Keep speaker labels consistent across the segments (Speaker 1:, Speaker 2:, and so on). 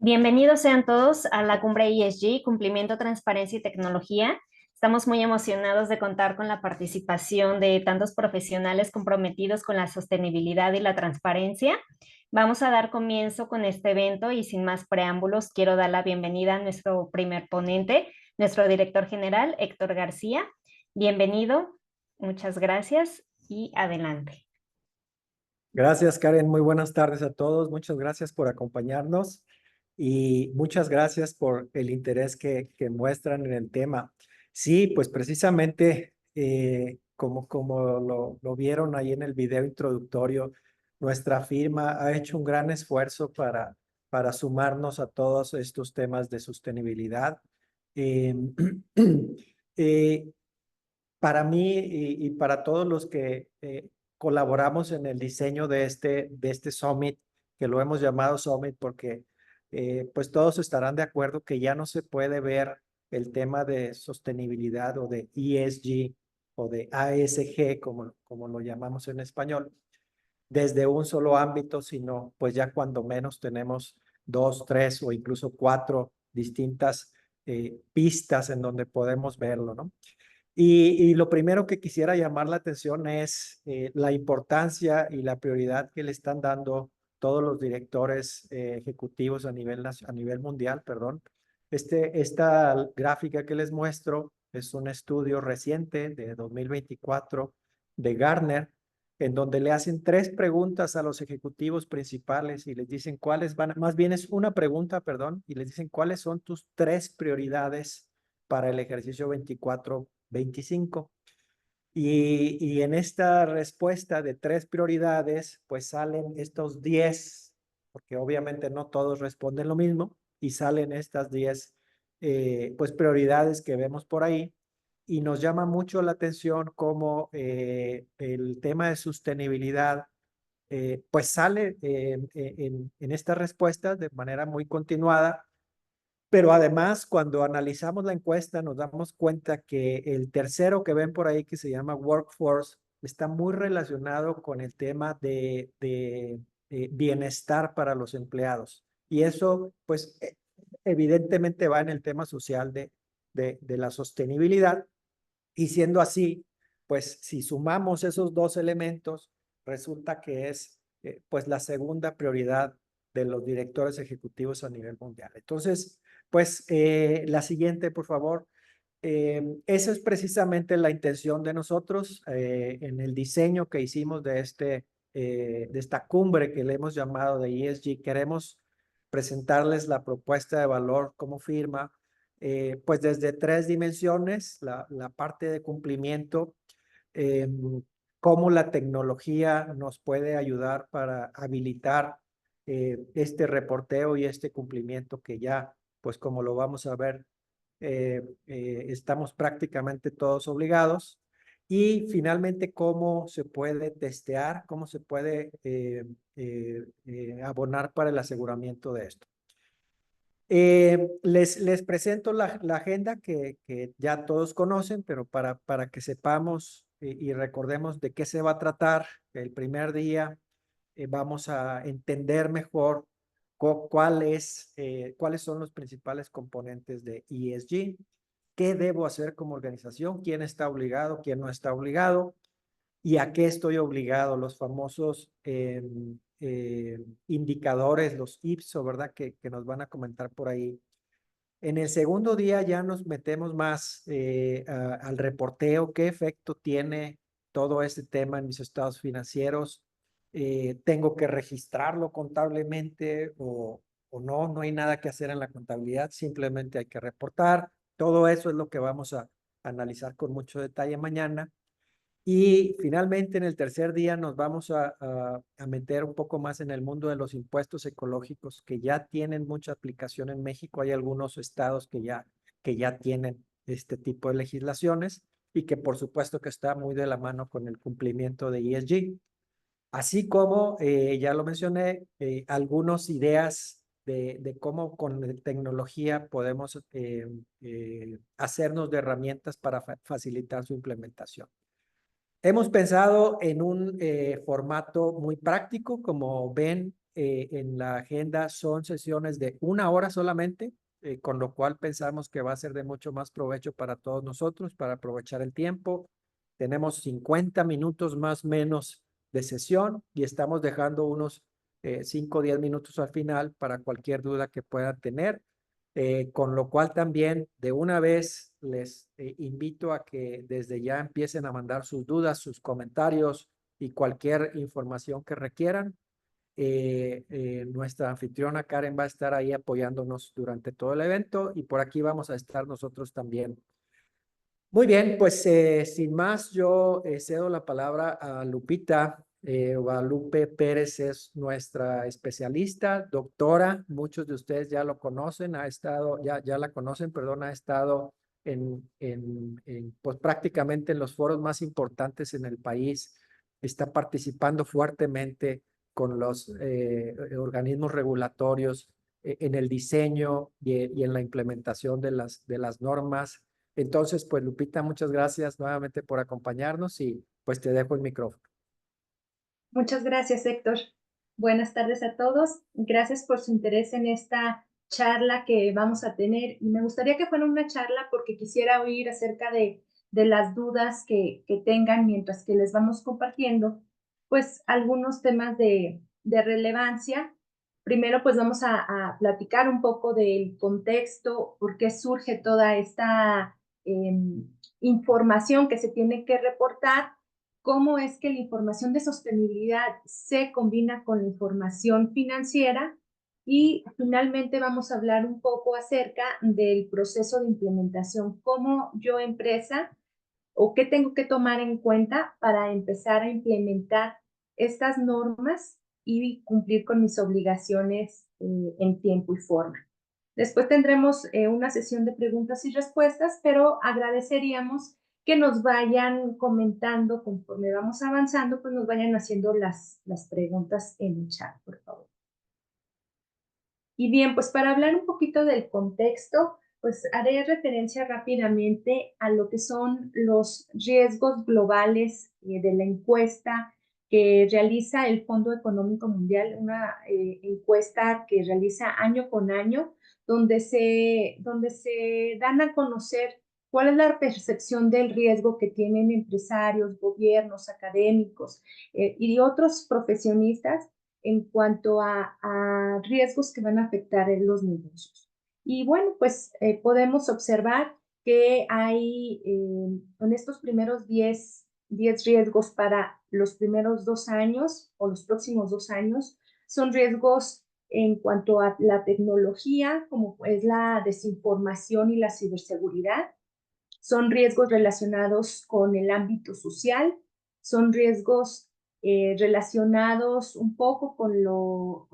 Speaker 1: Bienvenidos sean todos a la cumbre ESG, Cumplimiento, Transparencia y Tecnología. Estamos muy emocionados de contar con la participación de tantos profesionales comprometidos con la sostenibilidad y la transparencia. Vamos a dar comienzo con este evento y sin más preámbulos, quiero dar la bienvenida a nuestro primer ponente, nuestro director general, Héctor García. Bienvenido, muchas gracias y adelante.
Speaker 2: Gracias, Karen. Muy buenas tardes a todos. Muchas gracias por acompañarnos y muchas gracias por el interés que muestran en el tema. Sí, pues precisamente como lo vieron ahí en el video introductorio, nuestra firma ha hecho un gran esfuerzo para sumarnos a todos estos temas de sostenibilidad. Eh, eh, para mí y para todos los que colaboramos en el diseño de este Summit, que lo hemos llamado Summit porque pues todos estarán de acuerdo que ya no se puede ver el tema de sostenibilidad o de ESG o de ASG, como lo llamamos en español, desde un solo ámbito, sino pues ya cuando menos tenemos dos, tres o incluso cuatro distintas pistas en donde podemos verlo, ¿no? Y lo primero que quisiera llamar la atención es la importancia y la prioridad que le están dando todos los directores ejecutivos a nivel mundial, perdón. Esta gráfica que les muestro es un estudio reciente de 2024 de Gartner, en donde le hacen tres preguntas a los ejecutivos principales y les dicen cuáles van, más bien es una pregunta, perdón, y les dicen cuáles son tus tres prioridades para el ejercicio 24-25. Y en esta respuesta de tres prioridades, pues salen estos 10, porque obviamente no todos responden lo mismo, y salen estas 10 pues prioridades que vemos por ahí. Y nos llama mucho la atención cómo el tema de sostenibilidad pues sale en esta respuesta de manera muy continuada, pero además, cuando analizamos la encuesta, nos damos cuenta que el tercero que ven por ahí, que se llama Workforce, está muy relacionado con el tema de bienestar para los empleados. Y eso, pues, evidentemente va en el tema social de la sostenibilidad. Y siendo así, pues, si sumamos esos dos elementos, resulta que es, pues, la segunda prioridad de los directores ejecutivos a nivel mundial. Entonces, pues la siguiente, por favor. Esa es precisamente la intención de nosotros en el diseño que hicimos de esta cumbre que le hemos llamado de ESG. Queremos presentarles la propuesta de valor como firma, pues desde tres dimensiones, la parte de cumplimiento, eh, cómo la tecnología nos puede ayudar para habilitar este reporteo y este cumplimiento que ya, pues como lo vamos a ver, estamos prácticamente todos obligados. Y finalmente, cómo se puede testear, cómo se puede abonar para el aseguramiento de esto. Les presento la agenda que ya todos conocen, pero para que sepamos y recordemos de qué se va a tratar. El primer día vamos a entender mejor cuáles son los principales componentes de ESG, qué debo hacer como organización, quién está obligado, quién no está obligado y a qué estoy obligado, los famosos indicadores, los IPSO, ¿verdad? Que nos van a comentar por ahí. En el segundo día ya nos metemos más al reporteo, qué efecto tiene todo este tema en mis estados financieros. ¿Tengo que registrarlo contablemente o no? No hay nada que hacer en la contabilidad, simplemente hay que reportar. Todo eso es lo que vamos a analizar con mucho detalle mañana. Y finalmente, en el tercer día nos vamos a meter un poco más en el mundo de los impuestos ecológicos que ya tienen mucha aplicación en México. Hay algunos estados que ya tienen este tipo de legislaciones y que por supuesto que está muy de la mano con el cumplimiento de ESG. Así como, ya lo mencioné, algunas ideas de cómo con tecnología podemos hacernos de herramientas para facilitar su implementación. Hemos pensado en un formato muy práctico, como ven, en la agenda son sesiones de 1 hora solamente, con lo cual pensamos que va a ser de mucho más provecho para todos nosotros, para aprovechar el tiempo. Tenemos 50 minutos más o menos de sesión y estamos dejando unos 5 o 10 minutos al final para cualquier duda que puedan tener. Con lo cual también de una vez les invito a que desde ya empiecen a mandar sus dudas, sus comentarios y cualquier información que requieran. Nuestra anfitriona Karen va a estar ahí apoyándonos durante todo el evento y por aquí vamos a estar nosotros también. Muy bien, pues sin más, yo cedo la palabra a Lupita. Guadalupe Pérez es nuestra especialista, doctora. Muchos de ustedes ya lo conocen, ya la conocen, perdón, ha estado pues prácticamente en los foros más importantes en el país. Está participando fuertemente con los organismos regulatorios en el diseño y en la implementación de las normas. Entonces, pues Lupita, muchas gracias nuevamente por acompañarnos y pues te dejo el micrófono.
Speaker 3: Muchas gracias, Héctor. Buenas tardes a todos. Gracias por su interés en esta charla que vamos a tener. Y me gustaría que fuera una charla porque quisiera oír acerca de las dudas que tengan mientras que les vamos compartiendo, pues algunos temas de relevancia. Primero, pues vamos a platicar un poco del contexto, por qué surge toda esta información que se tiene que reportar, cómo es que la información de sostenibilidad se combina con la información financiera y finalmente vamos a hablar un poco acerca del proceso de implementación, cómo yo empresa o qué tengo que tomar en cuenta para empezar a implementar estas normas y cumplir con mis obligaciones en tiempo y forma. Después tendremos una sesión de preguntas y respuestas, pero agradeceríamos que nos vayan comentando conforme vamos avanzando, pues nos vayan haciendo las preguntas en el chat, por favor. Y bien, pues para hablar un poquito del contexto, pues haré referencia rápidamente a lo que son los riesgos globales de la encuesta que realiza el Fondo Económico Mundial, una encuesta que realiza año con año, donde se dan a conocer cuál es la percepción del riesgo que tienen empresarios, gobiernos, académicos y otros profesionistas en cuanto a riesgos que van a afectar en los negocios. Y bueno, pues podemos observar que hay en estos primeros 10 riesgos para los primeros 2 años o los próximos 2 años, son riesgos en cuanto a la tecnología, como es la desinformación y la ciberseguridad, son riesgos relacionados con el ámbito social, son riesgos relacionados un poco con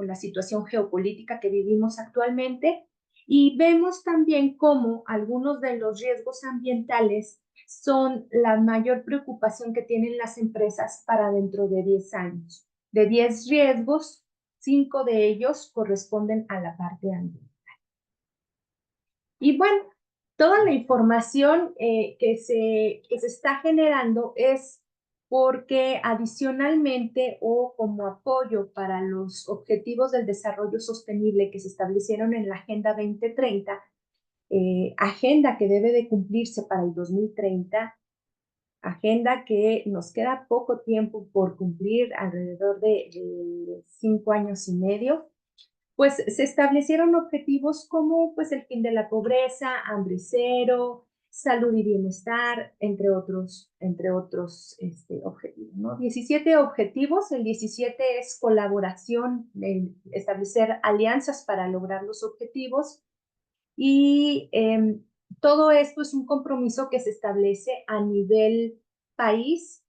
Speaker 3: la situación geopolítica que vivimos actualmente y vemos también cómo algunos de los riesgos ambientales son la mayor preocupación que tienen las empresas para dentro de 10 años. De 10 riesgos, 5 de ellos corresponden a la parte ambiental. Y bueno, toda la información que se está generando es porque adicionalmente o como apoyo para los objetivos del desarrollo sostenible que se establecieron en la Agenda 2030, agenda que debe de cumplirse para el 2030, agenda que nos queda poco tiempo por cumplir, alrededor de 5 años y medio, pues se establecieron objetivos como pues el fin de la pobreza, hambre cero, salud y bienestar, entre otros objetivos, ¿no? 17 objetivos, el 17 es colaboración, establecer alianzas para lograr los objetivos y todo esto es un compromiso que se establece a nivel país,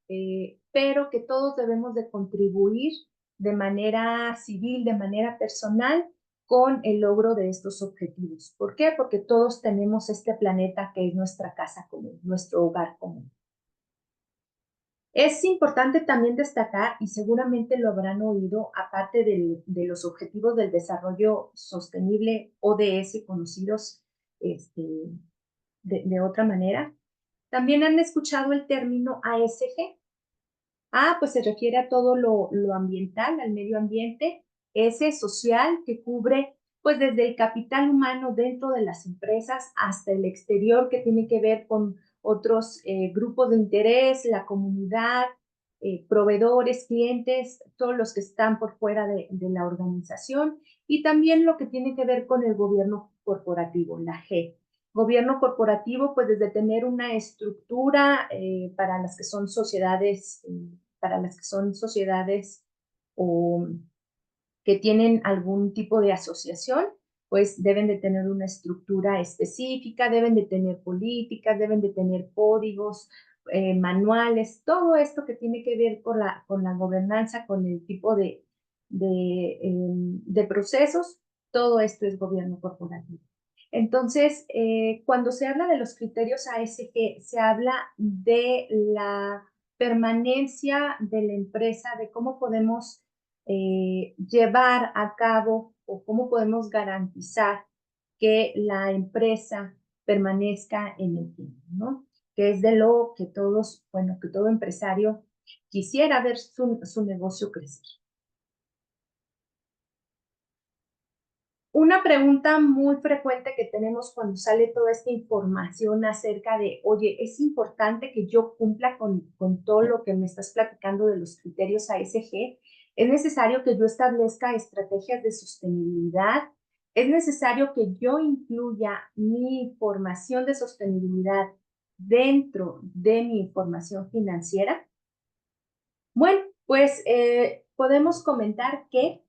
Speaker 3: pero que todos debemos de contribuir de manera civil, de manera personal, con el logro de estos objetivos. ¿Por qué? Porque todos tenemos este planeta que es nuestra casa común, nuestro hogar común. Es importante también destacar, y seguramente lo habrán oído, aparte de los Objetivos del Desarrollo Sostenible, ODS, conocidos de otra manera, también han escuchado el término ASG. Pues se refiere a todo lo ambiental, al medio ambiente. S, social, que cubre pues desde el capital humano dentro de las empresas hasta el exterior, que tiene que ver con otros grupos de interés, la comunidad, proveedores, clientes, todos los que están por fuera de la organización, y también lo que tiene que ver con el gobierno corporativo, la G. Gobierno corporativo, pues desde tener una estructura para las que son sociedades, o que tienen algún tipo de asociación, pues deben de tener una estructura específica, deben de tener políticas, deben de tener códigos, manuales, todo esto que tiene que ver con la gobernanza, con el tipo de procesos, todo esto es gobierno corporativo. Entonces, cuando se habla de los criterios ASG, se habla de la permanencia de la empresa, de cómo podemos llevar a cabo o cómo podemos garantizar que la empresa permanezca en el tiempo, ¿no? Que es de lo que todos, bueno, que todo empresario quisiera ver su negocio crecer. Una pregunta muy frecuente que tenemos cuando sale toda esta información acerca de, oye, es importante que yo cumpla con todo lo que me estás platicando de los criterios ASG. Es necesario que yo establezca estrategias de sostenibilidad. Es necesario que yo incluya mi información de sostenibilidad dentro de mi información financiera. Bueno, pues podemos comentar que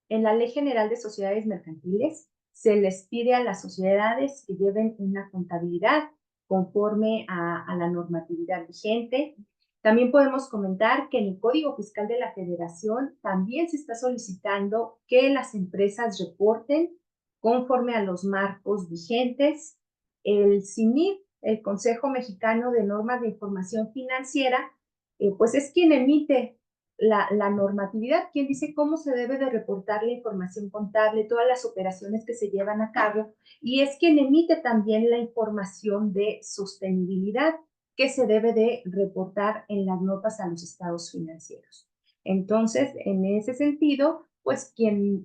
Speaker 3: en la Ley General de Sociedades Mercantiles se les pide a las sociedades que lleven una contabilidad conforme a la normatividad vigente. También podemos comentar que en el Código Fiscal de la Federación también se está solicitando que las empresas reporten conforme a los marcos vigentes. El CINIF, el Consejo Mexicano de Normas de Información Financiera, pues es quien emite la normatividad, quien dice cómo se debe de reportar la información contable, todas las operaciones que se llevan a cabo, y es quien emite también la información de sostenibilidad que se debe de reportar en las notas a los estados financieros. Entonces, en ese sentido, pues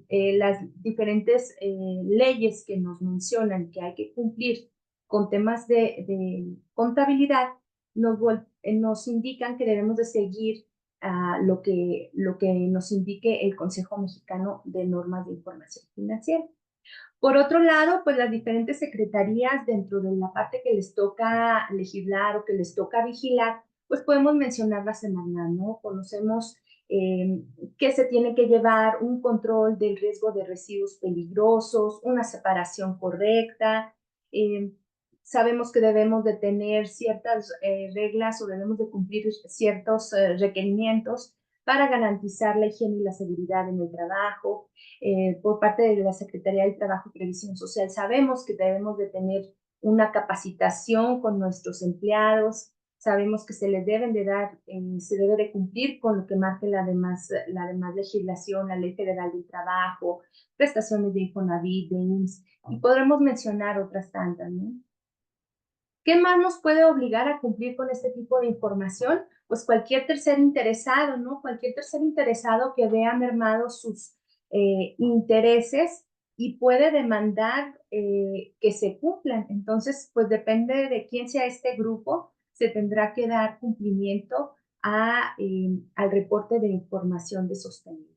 Speaker 3: las diferentes leyes que nos mencionan que hay que cumplir con temas de contabilidad, nos indican que debemos de seguir lo que nos indique el Consejo Mexicano de Normas de Información Financiera. Por otro lado, pues las diferentes secretarías dentro de la parte que les toca legislar o que les toca vigilar, pues podemos mencionar la semana, ¿no? Conocemos que se tiene que llevar un control del riesgo de residuos peligrosos, una separación correcta, sabemos que debemos de tener ciertas reglas o debemos de cumplir ciertos requerimientos para garantizar la higiene y la seguridad en el trabajo. Por parte de la Secretaría del Trabajo y Previsión Social sabemos que debemos de tener una capacitación con nuestros empleados, sabemos que se les deben de dar, se debe de cumplir con lo que marque la demás legislación, la Ley Federal del Trabajo, prestaciones de Infonavit, de IMSS, y podremos mencionar otras tantas, ¿no? ¿Qué más nos puede obligar a cumplir con este tipo de información? Pues cualquier tercer interesado, ¿no? Cualquier tercer interesado que vea mermados sus intereses y puede demandar que se cumplan. Entonces, pues depende de quién sea este grupo, se tendrá que dar cumplimiento al reporte de información de sostenibilidad.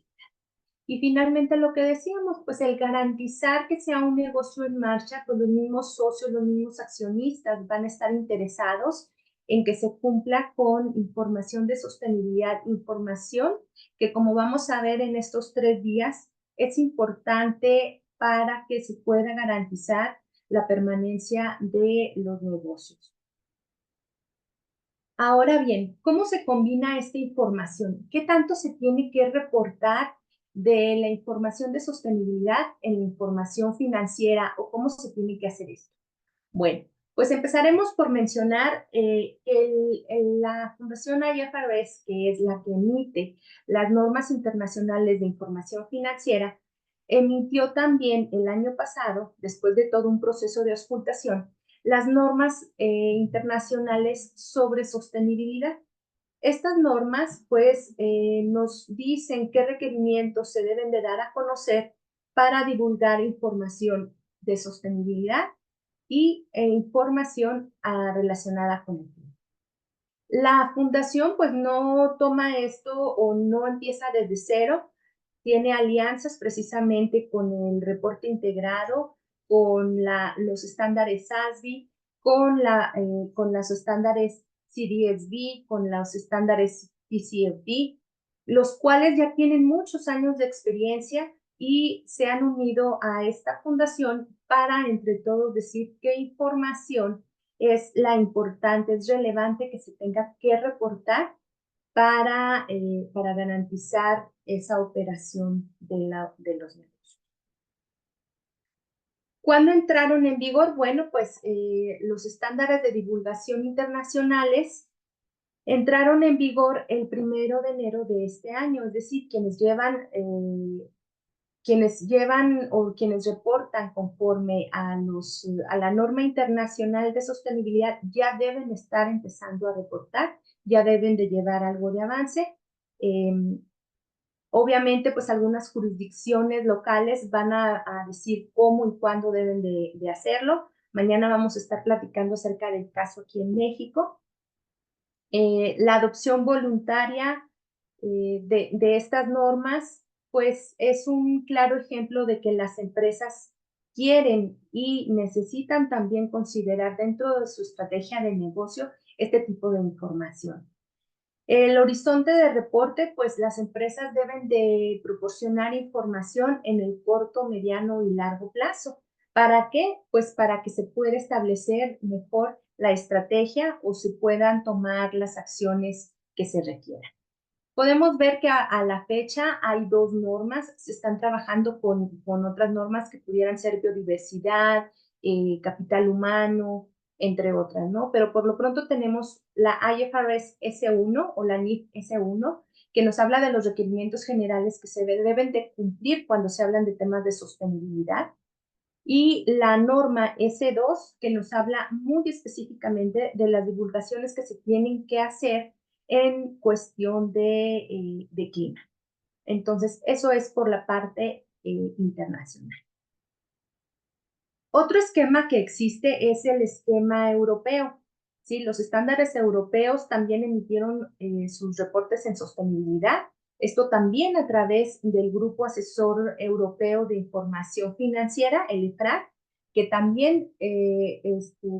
Speaker 3: Y finalmente lo que decíamos, pues el garantizar que sea un negocio en marcha, pues los mismos socios, los mismos accionistas van a estar interesados en que se cumpla con información de sostenibilidad, información que como vamos a ver en estos 3 días, es importante para que se pueda garantizar la permanencia de los negocios. Ahora bien, ¿cómo se combina esta información? ¿Qué tanto se tiene que reportar de la información de sostenibilidad en la información financiera o cómo se tiene que hacer esto? Bueno, pues empezaremos por mencionar la Fundación IFRS, que es la que emite las normas internacionales de información financiera, emitió también el año pasado, después de todo un proceso de auscultación, las normas internacionales sobre sostenibilidad. Estas normas, pues, nos dicen qué requerimientos se deben de dar a conocer para divulgar información de sostenibilidad e información relacionada con el tema. La fundación, pues, no toma esto o no empieza desde cero, tiene alianzas precisamente con el reporte integrado, con los estándares SASB, con los estándares CDSB, con los estándares TCFD, los cuales ya tienen muchos años de experiencia y se han unido a esta fundación para entre todos decir qué información es la importante, es relevante que se tenga que reportar para garantizar esa operación de los negocios. ¿Cuándo entraron en vigor? Bueno, pues los estándares de divulgación internacionales entraron en vigor el 1 de enero de este año, es decir, quienes llevan o quienes reportan conforme a la norma internacional de sostenibilidad ya deben estar empezando a reportar, ya deben de llevar algo de avance. Obviamente, pues algunas jurisdicciones locales van a decir cómo y cuándo deben de hacerlo. Mañana vamos a estar platicando acerca del caso aquí en México. La adopción voluntaria de estas normas, pues es un claro ejemplo de que las empresas quieren y necesitan también considerar dentro de su estrategia de negocio este tipo de información. El horizonte de reporte, pues las empresas deben de proporcionar información en el corto, mediano y largo plazo. ¿Para qué? Pues para que se pueda establecer mejor la estrategia o se puedan tomar las acciones que se requieran. Podemos ver que a la fecha hay 2 normas, se están trabajando con otras normas que pudieran ser biodiversidad, capital humano, entre otras, ¿no? Pero por lo pronto tenemos la IFRS S1 o la NIF S1, que nos habla de los requerimientos generales que se deben de cumplir cuando se hablan de temas de sostenibilidad. Y la norma S2, que nos habla muy específicamente de las divulgaciones que se tienen que hacer en cuestión de clima. Entonces, eso es por la parte internacional. Otro esquema que existe es el esquema europeo. ¿Sí? Los estándares europeos también emitieron sus reportes en sostenibilidad. Esto también a través del Grupo Asesor Europeo de Información Financiera, el EFRAG, que también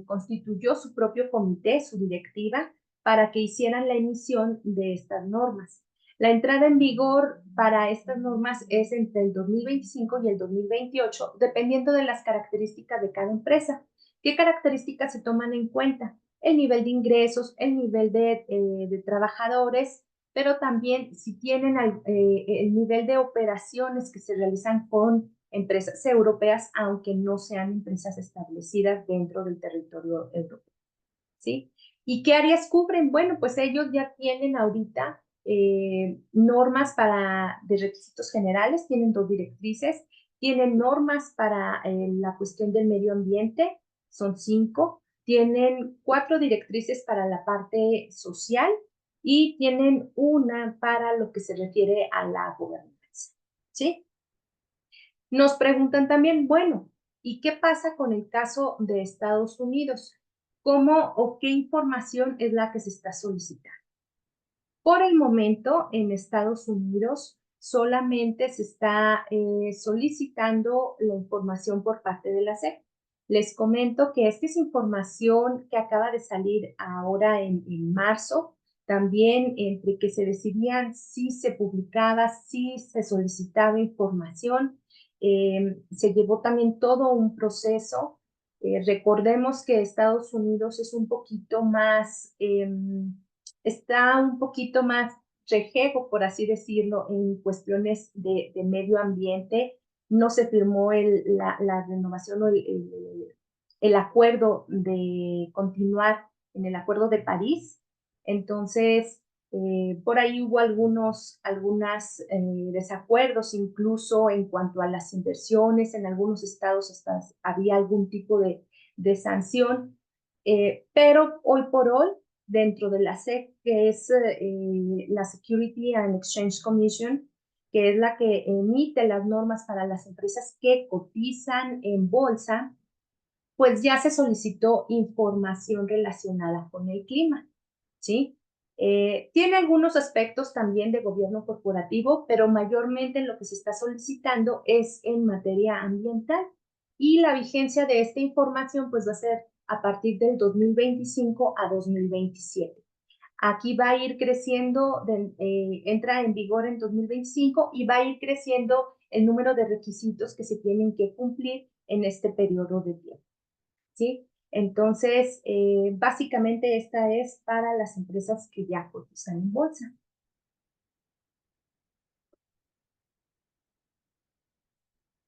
Speaker 3: constituyó su propio comité, su directiva, para que hicieran la emisión de estas normas. La entrada en vigor para estas normas es entre el 2025 y el 2028, dependiendo de las características de cada empresa. ¿Qué características se toman en cuenta? El nivel de ingresos, el nivel de trabajadores, pero también si tienen el nivel de operaciones que se realizan con empresas europeas, aunque no sean empresas establecidas dentro del territorio europeo. ¿Sí? ¿Y qué áreas cubren? Bueno, pues ellos ya tienen ahorita normas de requisitos generales, tienen 2 directrices, tienen normas para la cuestión del medio ambiente, son 5, tienen 4 directrices para la parte social y tienen una para lo que se refiere a la gobernanza, ¿sí? Nos preguntan también, bueno, ¿y qué pasa con el caso de Estados Unidos? ¿Cómo o qué información es la que se está solicitando? Por el momento, en Estados Unidos solamente se está solicitando la información por parte de la SEC. Les comento que esta es información que acaba de salir ahora en marzo, también entre que se decidían si se publicaba, si se solicitaba información. Se llevó también todo un proceso. Recordemos que Estados Unidos es un poquito más está un poquito más rejego, por así decirlo, en cuestiones de medio ambiente. No se firmó la renovación o el acuerdo de continuar en el Acuerdo de París. Entonces, por ahí hubo algunos desacuerdos, incluso en cuanto a las inversiones. En algunos estados hasta había algún tipo de sanción. Pero hoy por hoy dentro de la SEC, que es la Security and Exchange Commission, que es la que emite las normas para las empresas que cotizan en bolsa, pues ya se solicitó información relacionada con el clima, ¿sí? Tiene algunos aspectos también de gobierno corporativo, pero mayormente lo que se está solicitando es en materia ambiental. Y la vigencia de esta información pues va a ser a partir del 2025 a 2027. Aquí va a ir creciendo, entra en vigor en 2025 y va a ir creciendo el número de requisitos que se tienen que cumplir en este periodo de tiempo, ¿sí? Entonces, básicamente esta es para las empresas que ya cotizan en bolsa.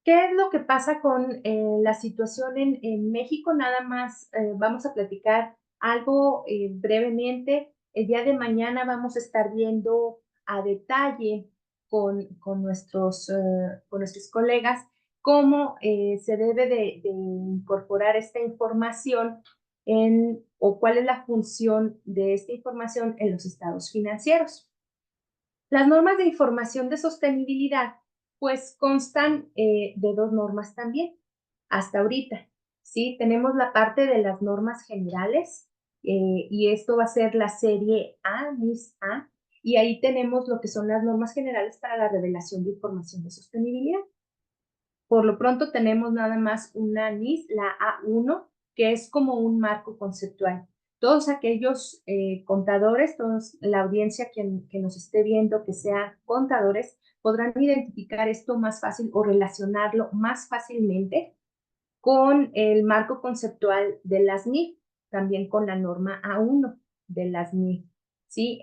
Speaker 3: ¿Qué es lo que pasa con la situación en México? Nada más vamos a platicar algo brevemente. El día de mañana vamos a estar viendo a detalle con nuestros colegas cómo se debe de incorporar esta información o cuál es la función de esta información en los estados financieros. Las normas de información de sostenibilidad pues constan de dos normas también, hasta ahorita, ¿sí? Tenemos la parte de las normas generales, y esto va a ser la serie A, NIS A, y ahí tenemos lo que son las normas generales para la revelación de información de sostenibilidad. Por lo pronto tenemos nada más una NIS, la A1, que es como un marco conceptual. Todos aquellos contadores, todos la audiencia que nos esté viendo, que sean contadores, podrán identificar esto más fácil o relacionarlo más fácilmente con el marco conceptual de las NIF, también con la norma A1 de las NIF, ¿sí?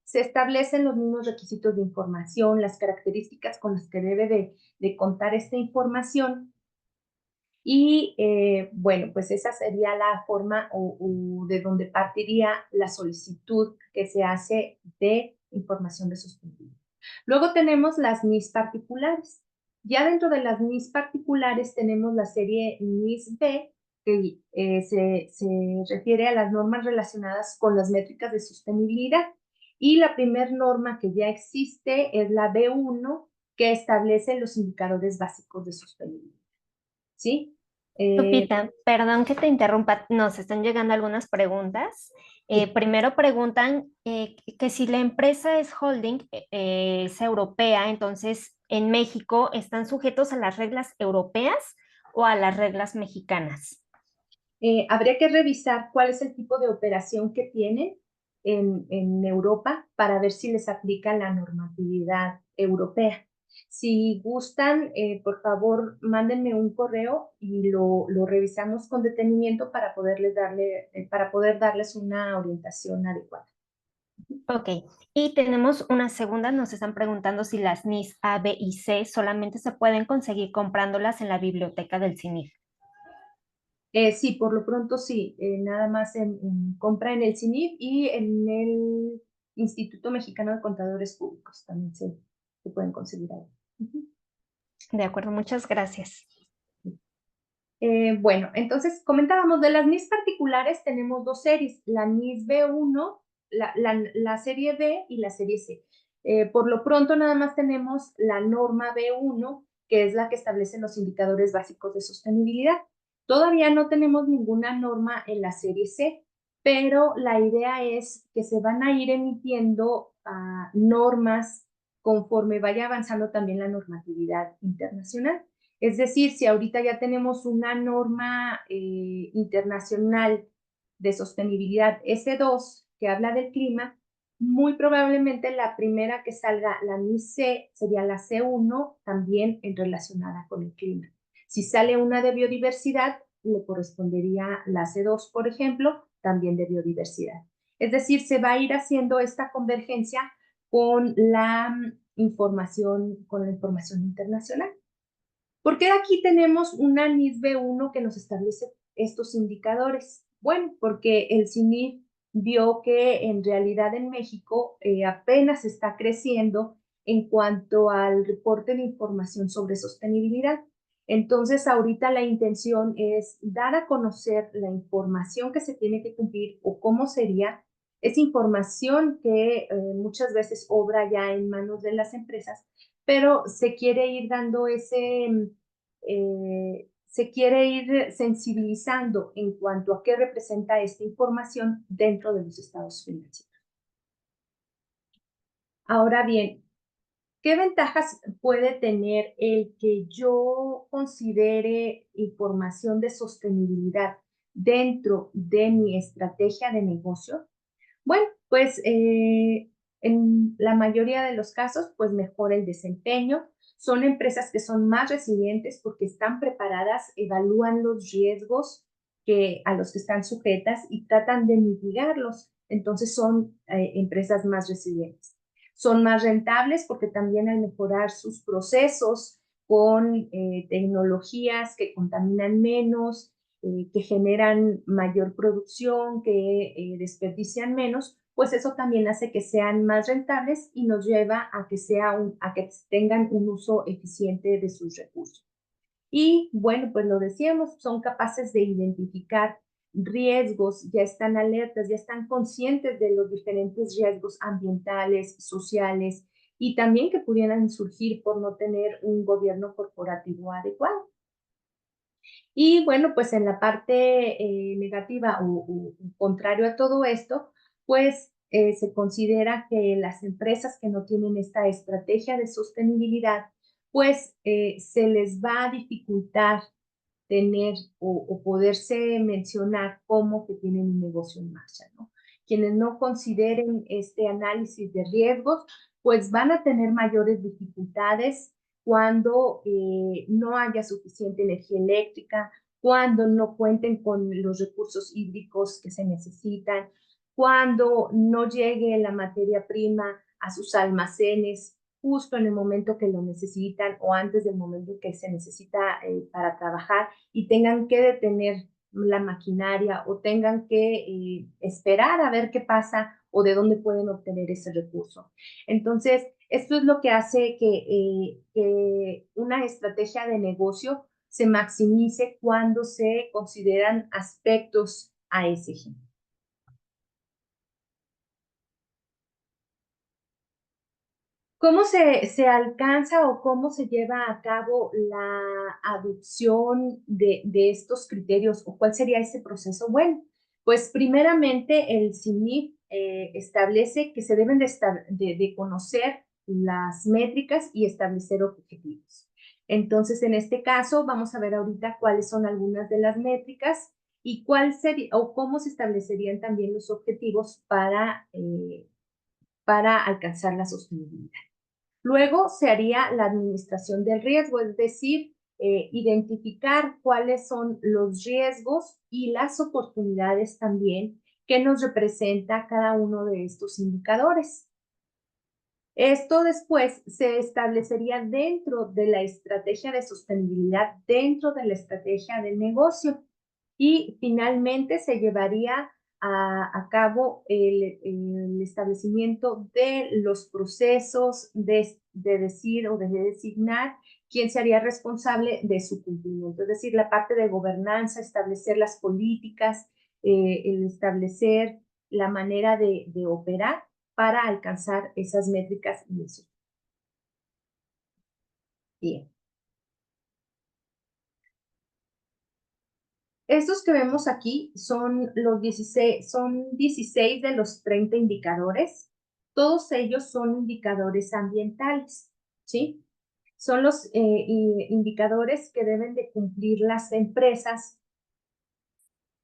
Speaker 3: Se establecen los mismos requisitos de información, las características con las que debe de contar esta información y bueno, pues esa sería la forma o de donde partiría la solicitud que se hace de información de sostenibilidad. Luego tenemos las NIS particulares. Ya dentro de las NIS particulares tenemos la serie NIS B, que se refiere a las normas relacionadas con las métricas de sostenibilidad. Y la primera norma que ya existe es la B1, que establece los indicadores básicos de sostenibilidad, ¿sí?
Speaker 1: Lupita, perdón que te interrumpa, nos están llegando algunas preguntas. Primero preguntan que si la empresa es holding, es europea, entonces en México están sujetos a las reglas europeas o a las reglas mexicanas.
Speaker 3: Habría que revisar cuál es el tipo de operación que tienen en Europa para ver si les aplica la normatividad europea. Si gustan, por favor, mándenme un correo y lo revisamos con detenimiento para para poder darles una orientación adecuada.
Speaker 1: Ok, y tenemos una segunda, nos están preguntando si las NIS A, B y C solamente se pueden conseguir comprándolas en la biblioteca del CINIF.
Speaker 3: Sí, por lo pronto sí, nada más en compra en el CINIF y en el Instituto Mexicano de Contadores Públicos también se pueden conseguir ahí.
Speaker 1: De acuerdo, muchas gracias.
Speaker 3: Bueno, entonces comentábamos de las NIS particulares, tenemos dos series, la NIS B1, la serie B y la serie C. Por lo pronto nada más tenemos la norma B1, que es la que establece los indicadores básicos de sostenibilidad. Todavía no tenemos ninguna norma en la serie C, pero la idea es que se van a ir emitiendo normas conforme vaya avanzando también la normatividad internacional. Es decir, si ahorita ya tenemos una norma internacional de sostenibilidad S2 que habla del clima, muy probablemente la primera que salga, la NIS C, sería la C1, también relacionada con el clima. Si sale una de biodiversidad, le correspondería la C2, por ejemplo, también de biodiversidad. Es decir, se va a ir haciendo esta convergencia con la información internacional. ¿Por qué aquí tenemos una NIS B1 que nos establece estos indicadores? Bueno, porque el CINIF vio que en realidad en México apenas está creciendo en cuanto al reporte de información sobre sostenibilidad. Entonces, ahorita la intención es dar a conocer la información que se tiene que cumplir o cómo sería Es información que muchas veces obra ya en manos de las empresas, pero se quiere ir dando se quiere ir sensibilizando en cuanto a qué representa esta información dentro de los estados financieros. Ahora bien, ¿qué ventajas puede tener el que yo considere información de sostenibilidad dentro de mi estrategia de negocio? Bueno, pues en la mayoría de los casos, pues mejora el desempeño. Son empresas que son más resilientes porque están preparadas, evalúan los riesgos a los que están sujetas y tratan de mitigarlos. Entonces son empresas más resilientes. Son más rentables porque también al mejorar sus procesos con tecnologías que contaminan menos, que generan mayor producción, que desperdician menos, pues eso también hace que sean más rentables y nos lleva a que, a que tengan un uso eficiente de sus recursos. Y bueno, pues lo decíamos, son capaces de identificar riesgos, ya están alertas, ya están conscientes de los diferentes riesgos ambientales, sociales y también que pudieran surgir por no tener un gobierno corporativo adecuado. Y bueno, pues en la parte negativa o contrario a todo esto, pues se considera que las empresas que no tienen esta estrategia de sostenibilidad, pues se les va a dificultar tener o poderse mencionar cómo que tienen un negocio en marcha, ¿no? Quienes no consideren este análisis de riesgos, pues van a tener mayores dificultades cuando no haya suficiente energía eléctrica, cuando no cuenten con los recursos hídricos que se necesitan, cuando no llegue la materia prima a sus almacenes justo en el momento que lo necesitan o antes del momento que se necesita para trabajar y tengan que detener la maquinaria o tengan que esperar a ver qué pasa o de dónde pueden obtener ese recurso. Entonces, esto es lo que hace que una estrategia de negocio se maximice cuando se consideran aspectos ASG. ¿Cómo se alcanza o cómo se lleva a cabo la adopción de estos criterios o cuál sería ese proceso? Bueno, pues primeramente el CIMIP establece que se deben de conocer las métricas y establecer objetivos. Entonces, en este caso, vamos a ver ahorita cuáles son algunas de las métricas y cuál sería o cómo se establecerían también los objetivos para alcanzar la sostenibilidad. Luego se haría la administración del riesgo, es decir, identificar cuáles son los riesgos y las oportunidades también que nos representa cada uno de estos indicadores. Esto después se establecería dentro de la estrategia de sostenibilidad, dentro de la estrategia del negocio y finalmente se llevaría a cabo el establecimiento de los procesos de decir o de designar quién sería responsable de su cumplimiento, es decir, la parte de gobernanza, establecer las políticas, el establecer la manera de operar para alcanzar esas métricas y eso. Bien. Estos que vemos aquí son los 16 de los 30 indicadores. Todos ellos son indicadores ambientales, ¿sí? Son los indicadores que deben de cumplir las empresas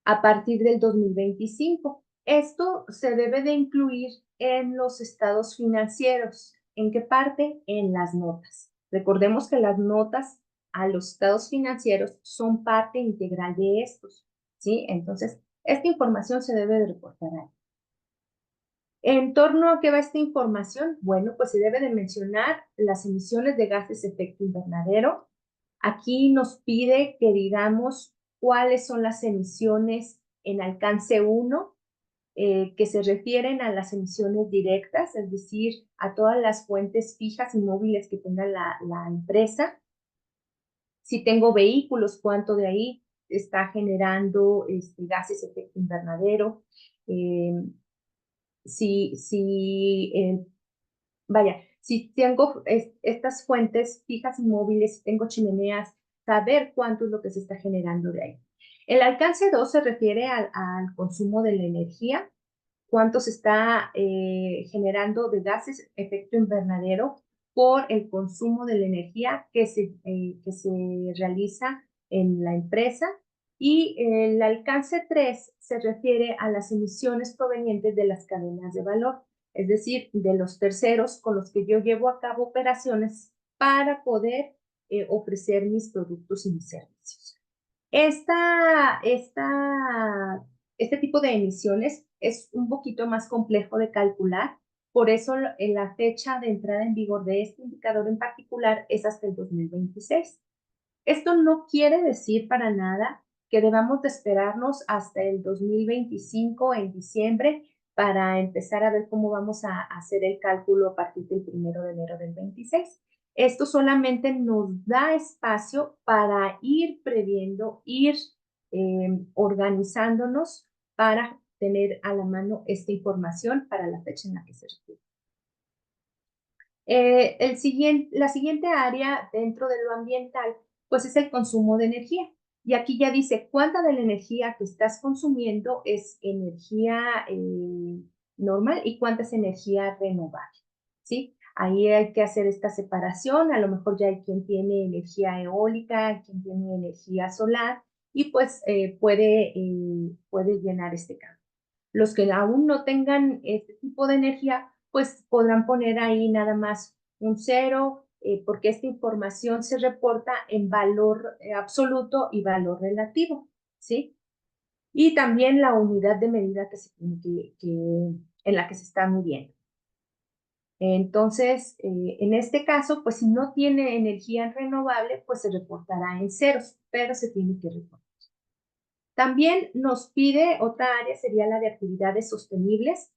Speaker 3: a partir del 2025. Esto se debe de incluir en los estados financieros. ¿En qué parte? En las notas. Recordemos que las notas a los estados financieros son parte integral de estos, ¿sí? Entonces, esta información se debe de reportar ahí. ¿En torno a qué va esta información? Bueno, pues se debe de mencionar las emisiones de gases de efecto invernadero. Aquí nos pide que digamos cuáles son las emisiones en alcance 1, que se refieren a las emisiones directas, es decir, a todas las fuentes fijas y móviles que tenga la empresa. Si tengo vehículos, cuánto de ahí está generando gases de efecto invernadero. si tengo estas fuentes fijas y móviles, si tengo chimeneas, saber cuánto es lo que se está generando de ahí. El alcance 2 se refiere al consumo de la energía, cuánto se está generando de gases efecto invernadero por el consumo de la energía que se realiza en la empresa. Y el alcance 3 se refiere a las emisiones provenientes de las cadenas de valor, es decir, de los terceros con los que yo llevo a cabo operaciones para poder ofrecer mis productos y mis servicios. Este tipo de emisiones es un poquito más complejo de calcular, por eso la fecha de entrada en vigor de este indicador en particular es hasta el 2026. Esto no quiere decir para nada que debamos de esperarnos hasta el 2025 en diciembre para empezar a ver cómo vamos a hacer el cálculo a partir del 1 de enero del 26. Esto solamente nos da espacio para ir previendo, ir organizándonos para tener a la mano esta información para la fecha en la que se requiere. La siguiente área dentro de lo ambiental, pues es el consumo de energía. Y aquí ya dice cuánta de la energía que estás consumiendo es energía normal y cuánta es energía renovable, ¿sí? Ahí hay que hacer esta separación. A lo mejor ya hay quien tiene energía eólica, quien tiene energía solar y pues puede llenar este campo. Los que aún no tengan este tipo de energía, pues podrán poner ahí nada más un 0, porque esta información se reporta en valor absoluto y valor relativo, ¿sí? Y también la unidad de medida en la que se está midiendo. Entonces, en este caso, pues si no tiene energía renovable, pues se reportará en ceros, pero se tiene que reportar. También nos pide otra área, sería la de actividades sostenibles,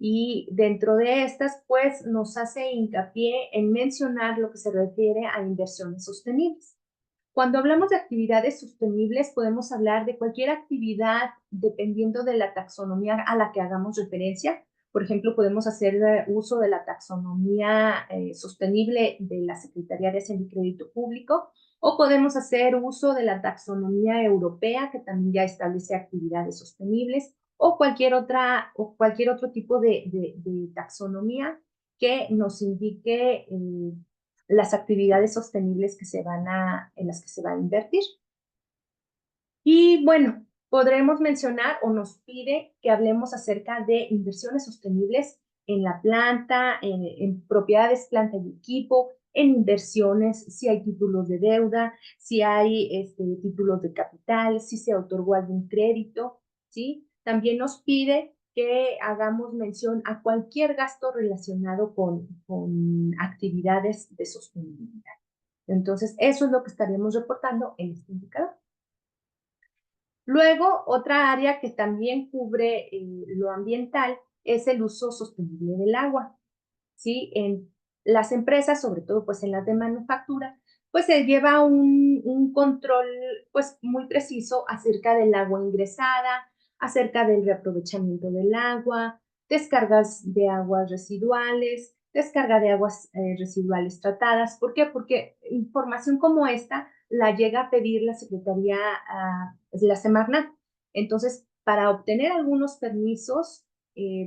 Speaker 3: y dentro de estas, pues nos hace hincapié en mencionar lo que se refiere a inversiones sostenibles. Cuando hablamos de actividades sostenibles, podemos hablar de cualquier actividad dependiendo de la taxonomía a la que hagamos referencia. Por ejemplo, podemos hacer uso de la taxonomía sostenible de la Secretaría de Hacienda y Crédito Público, o podemos hacer uso de la taxonomía europea, que también ya establece actividades sostenibles, o cualquier otro tipo de taxonomía que nos indique las actividades sostenibles en las que se va a invertir. Y bueno, podremos mencionar o nos pide que hablemos acerca de inversiones sostenibles en la planta, en propiedades, planta y equipo, en inversiones, si hay títulos de deuda, si hay títulos de capital, si se otorgó algún crédito, ¿sí? También nos pide que hagamos mención a cualquier gasto relacionado con actividades de sostenibilidad. Entonces, eso es lo que estaríamos reportando en este indicador. Luego, otra área que también cubre lo ambiental es el uso sostenible del agua, ¿sí? En las empresas, sobre todo pues en las de manufactura, pues se lleva un control pues muy preciso acerca del agua ingresada, acerca del reaprovechamiento del agua, descargas de aguas residuales, descarga de aguas residuales tratadas. ¿Por qué? Porque información como esta la llega a pedir la Secretaría, la Semarnat. Entonces, para obtener algunos permisos,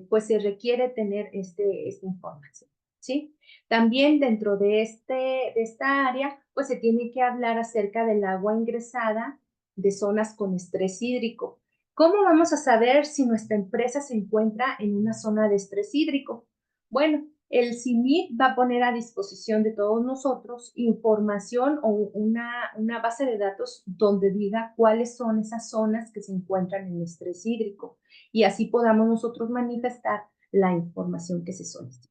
Speaker 3: pues se requiere tener esta información, ¿sí? También dentro de esta área, pues se tiene que hablar acerca del agua ingresada de zonas con estrés hídrico. ¿Cómo vamos a saber si nuestra empresa se encuentra en una zona de estrés hídrico? Bueno, el CIMIC va a poner a disposición de todos nosotros información o una base de datos donde diga cuáles son esas zonas que se encuentran en estrés hídrico y así podamos nosotros manifestar la información que se solicita,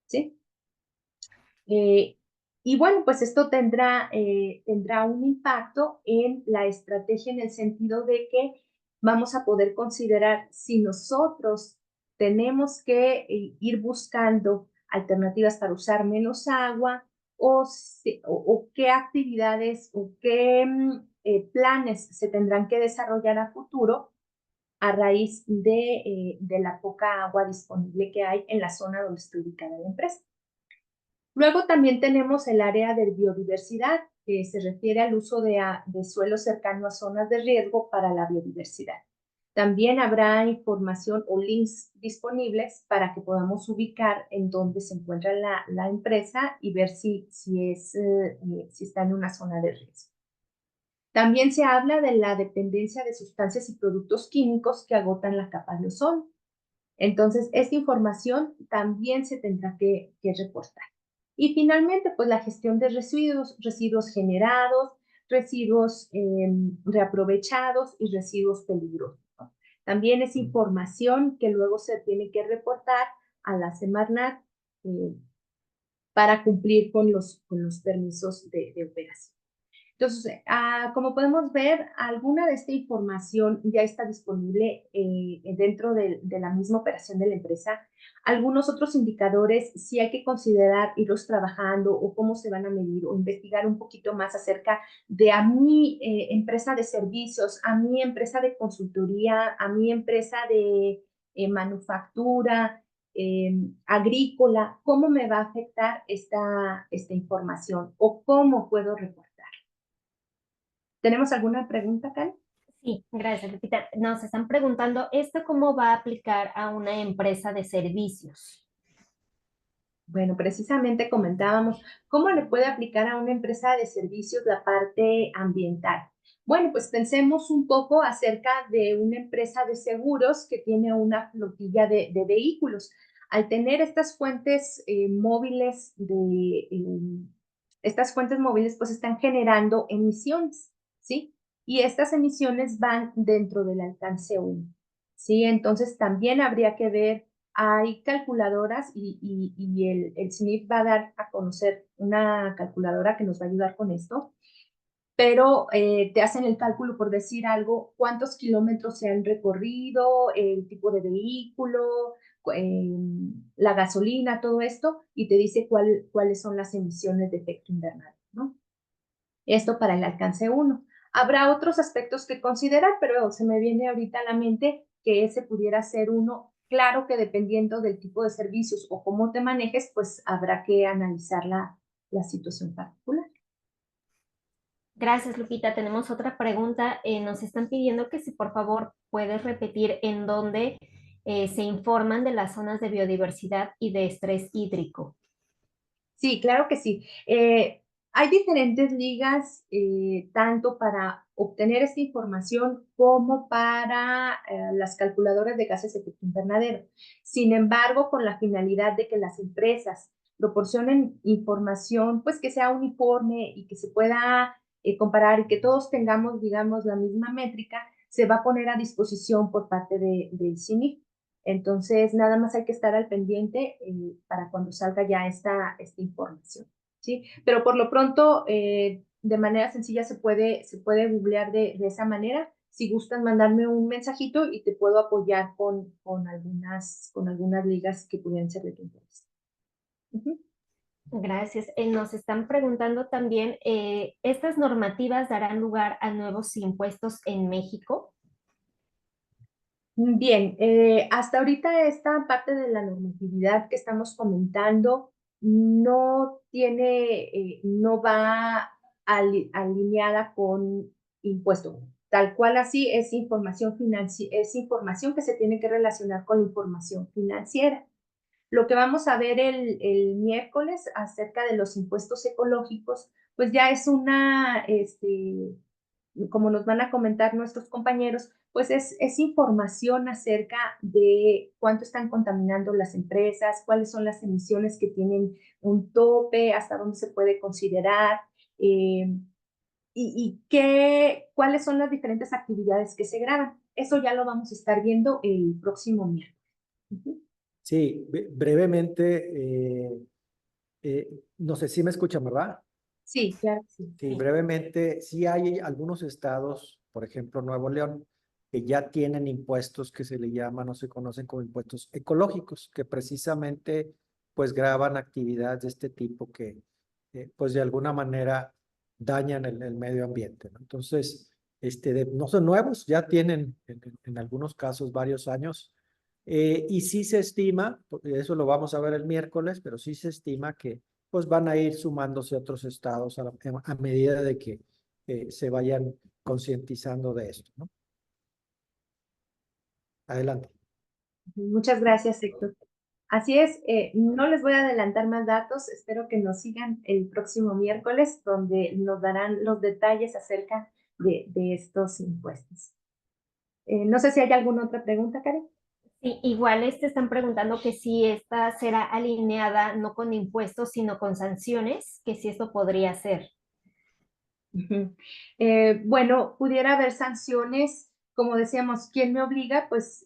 Speaker 3: ¿sí? Y bueno, pues esto tendrá un impacto en la estrategia en el sentido de que vamos a poder considerar si nosotros tenemos que ir buscando alternativas para usar menos agua o qué actividades o qué planes se tendrán que desarrollar a futuro a raíz de la poca agua disponible que hay en la zona donde está ubicada la empresa. Luego también tenemos el área de biodiversidad, que se refiere al uso de suelo cercano a zonas de riesgo para la biodiversidad. También habrá información o links disponibles para que podamos ubicar en dónde se encuentra la empresa y ver si está en una zona de riesgo. También se habla de la dependencia de sustancias y productos químicos que agotan la capa de ozono. Entonces, esta información también se tendrá que reportar. Y finalmente, pues la gestión de residuos generados, residuos reaprovechados y residuos peligrosos, ¿no? También es información que luego se tiene que reportar a la Semarnat para cumplir con los permisos de operación. Entonces, como podemos ver, alguna de esta información ya está disponible dentro de la misma operación de la empresa. Algunos otros indicadores sí hay que considerar irlos trabajando o cómo se van a medir o investigar un poquito más acerca de a mi empresa de servicios, a mi empresa de consultoría, a mi empresa de manufactura, agrícola, cómo me va a afectar esta información o cómo puedo reportar. ¿Tenemos alguna pregunta, Karen?
Speaker 1: Sí, gracias, Lupita. Nos están preguntando, ¿esto cómo va a aplicar a una empresa de servicios?
Speaker 3: Bueno, precisamente comentábamos cómo le puede aplicar a una empresa de servicios la parte ambiental. Bueno, pues pensemos un poco acerca de una empresa de seguros que tiene una flotilla de vehículos. Al tener estas fuentes móviles pues están generando emisiones, ¿sí? Y estas emisiones van dentro del alcance 1, ¿sí? Entonces también habría que ver, hay calculadoras y el CNIF va a dar a conocer una calculadora que nos va a ayudar con esto, pero te hacen el cálculo por decir algo, cuántos kilómetros se han recorrido, el tipo de vehículo, la gasolina, todo esto, y te dice cuáles son las emisiones de efecto invernadero, ¿no? Esto para el alcance 1. Habrá otros aspectos que considerar, pero se me viene ahorita a la mente que ese pudiera ser uno. Claro que dependiendo del tipo de servicios o cómo te manejes, pues habrá que analizar la situación particular.
Speaker 1: Gracias, Lupita. Tenemos otra pregunta. Nos están pidiendo que si por favor puedes repetir en dónde se informan de las zonas de biodiversidad y de estrés hídrico.
Speaker 3: Sí, claro que sí. Hay diferentes ligas, tanto para obtener esta información como para las calculadoras de gases de efecto invernadero. Sin embargo, con la finalidad de que las empresas proporcionen información, pues que sea uniforme y que se pueda comparar y que todos tengamos, digamos, la misma métrica, se va a poner a disposición por parte del CINIC. Entonces, nada más hay que estar al pendiente para cuando salga ya esta información, ¿sí? Pero por lo pronto, de manera sencilla se puede googlear de esa manera. Si gustan mandarme un mensajito y te puedo apoyar con algunas ligas que pudieran ser de tu interés.
Speaker 1: Gracias. Nos están preguntando también, ¿estas normativas darán lugar a nuevos impuestos en México?
Speaker 3: Bien, hasta ahorita esta parte de la normatividad que estamos comentando no va alineada con impuesto. Tal cual así es información es información que se tiene que relacionar con información financiera. Lo que vamos a ver el miércoles acerca de los impuestos ecológicos, pues ya es como nos van a comentar nuestros compañeros, pues es información acerca de cuánto están contaminando las empresas, cuáles son las emisiones que tienen un tope, hasta dónde se puede considerar, cuáles son las diferentes actividades que se graban. Eso ya lo vamos a estar viendo el próximo miércoles.
Speaker 2: Sí, brevemente, no sé si me escuchan, ¿verdad?
Speaker 3: Sí, claro que sí.
Speaker 2: Sí, brevemente, sí hay algunos estados, por ejemplo, Nuevo León, que ya tienen impuestos que se le llaman o se conocen como impuestos ecológicos, que precisamente pues graban actividades de este tipo que pues de alguna manera dañan el medio ambiente, ¿no? Entonces, no son nuevos, ya tienen en algunos casos varios años. Y sí se estima, eso lo vamos a ver el miércoles, pero sí se estima que pues van a ir sumándose otros estados a medida de que se vayan concientizando de esto, ¿no? Adelante.
Speaker 3: Muchas gracias, Héctor. Así es, no les voy a adelantar más datos, espero que nos sigan el próximo miércoles, donde nos darán los detalles acerca de estos impuestos. No sé si hay alguna otra pregunta, Karen.
Speaker 1: Sí, igual están preguntando que si esta será alineada no con impuestos, sino con sanciones, que si esto podría ser.
Speaker 3: Bueno, pudiera haber sanciones, como decíamos, ¿quién me obliga? Pues